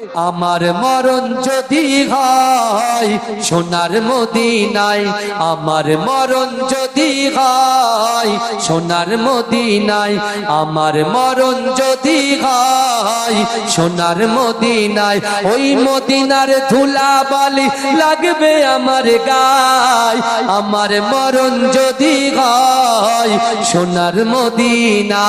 আমার মরণ যদি হয় সোনার মদিনায়, আমার মরণ যদি হয় সোনার মদিনায়, আমার মরণ যদি হয় সোনার মদিনায়, ওই মদিনার ধুলা বালি লাগবে আমার গায়। আমার মরণ যদি হয় সোনার মদিনায়।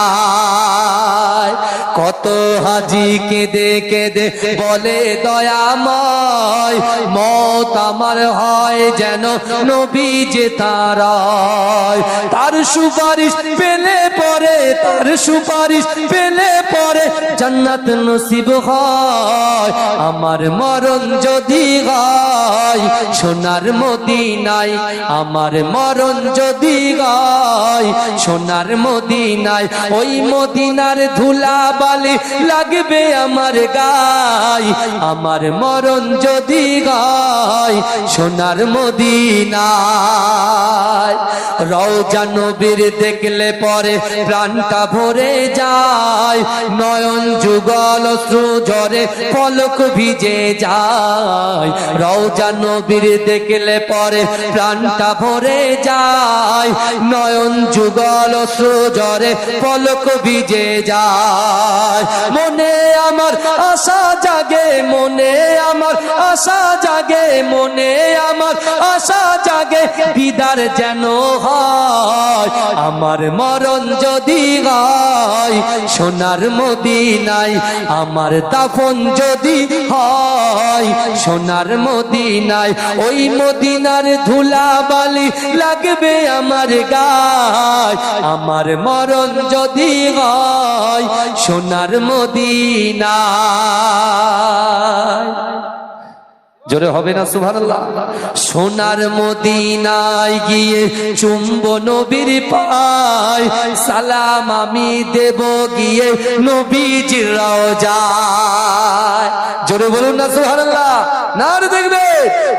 কত হাজি কেঁদে কেঁদে বলে দয়াময়, মত আমার হয় যেন নবী যে তারায়। তার সুপারিশ পেলে পরে, তার সুপারিশ পেলে পরে জান্নাত নসিব হয়। আমার মরণ যদি হয় সোনার মদিনায়, আমার মরণ যদি হয় সোনার মদিনায়, ওই মদিনার ধুলা বালি লাগবে আমার গায়। আমার মরণ যদি হয় সোনার মদিনায়। রওজা নবীর দেখলে পরে প্রাণটা ভরে যায়, নয়ন যুগল অশ্রু ঝরে পলক ভিজে যায়। রওজা নবীর দেখলে পরে প্রাণটা ভরে যায়, নয়ন যুগল অশ্রু ঝরে পলক ভিজে যায়। মনে আমার আশা জাগে, মনে আমার আশা জাগে, মনে আমার আশা জাগে দিদার যেন হয়। আমার মরণ যদি হয় সোনার মদিনায়, আমার দাফন যদি হয় সোনার মদিনায়, ওই মদিনার ধুলা বালি লাগবে আমার গায়। আমার মরণ যদি হয় সোনার মদিনায়। জোরে হবে না সুবহানাল্লাহ? সোনার মদিনায় গিয়ে চুম্ব নবীর পায়, সালাম আমি দেব গিয়ে নবীজির রওজায়। জোরে বলুন না সুবহানাল্লাহ? নারে দেখবে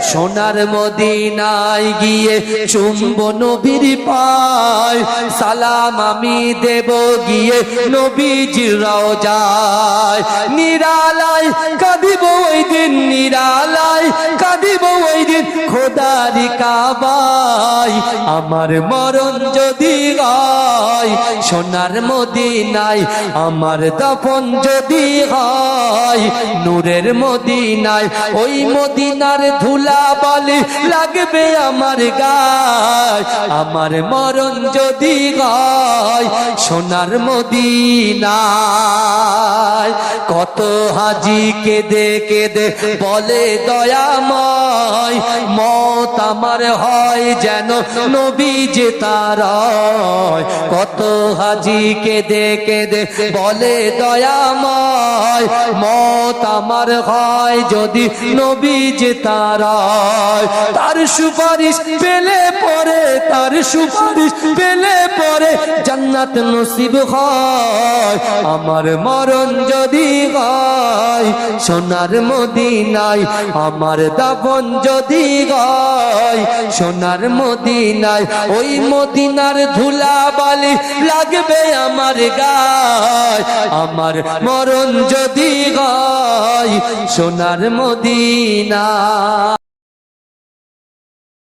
সোনার মদিনায় গিয়ে চুম্ব নবীর পায়, সালাম আমি দেব গিয়ে নবীজির রওজায়। নিরালায় কাঁদিব ওই দিন, নিরালায় কাঁদিব ওই দিন খোদার কাবায়। আমার মরণ যদি হয় সোনার মদিনায়, আমার দাফন যদি হয় নূরের মদিনায়, ওই মদিনার ধুলা বালি লাগবে আমার গায়। আমার মরণ যদি হয় সোনার মদিনায়। কত হাজি কেঁদে কেঁদে বলে দয়াময়, মত আমার হয় যেন নবী যে তারায়। কত হাজি কেঁদে কেঁদে বলে দয়াময়, মত আমার হয় যদি নবী যে তারায়। তার সুপারিশ পেলে পরে, তার সুপারিশ পেলে পরে জান্নাত নসিব হয়। আমার মরণ যদি হয় সোনার মদিনায়, আমার দাফন যদি হয় সোনার মদিনায়, ওই মদিনার ধুলা বালি লাগবে আমার গায়। আমার মরণ যদি হয় সোনার মদিনায়।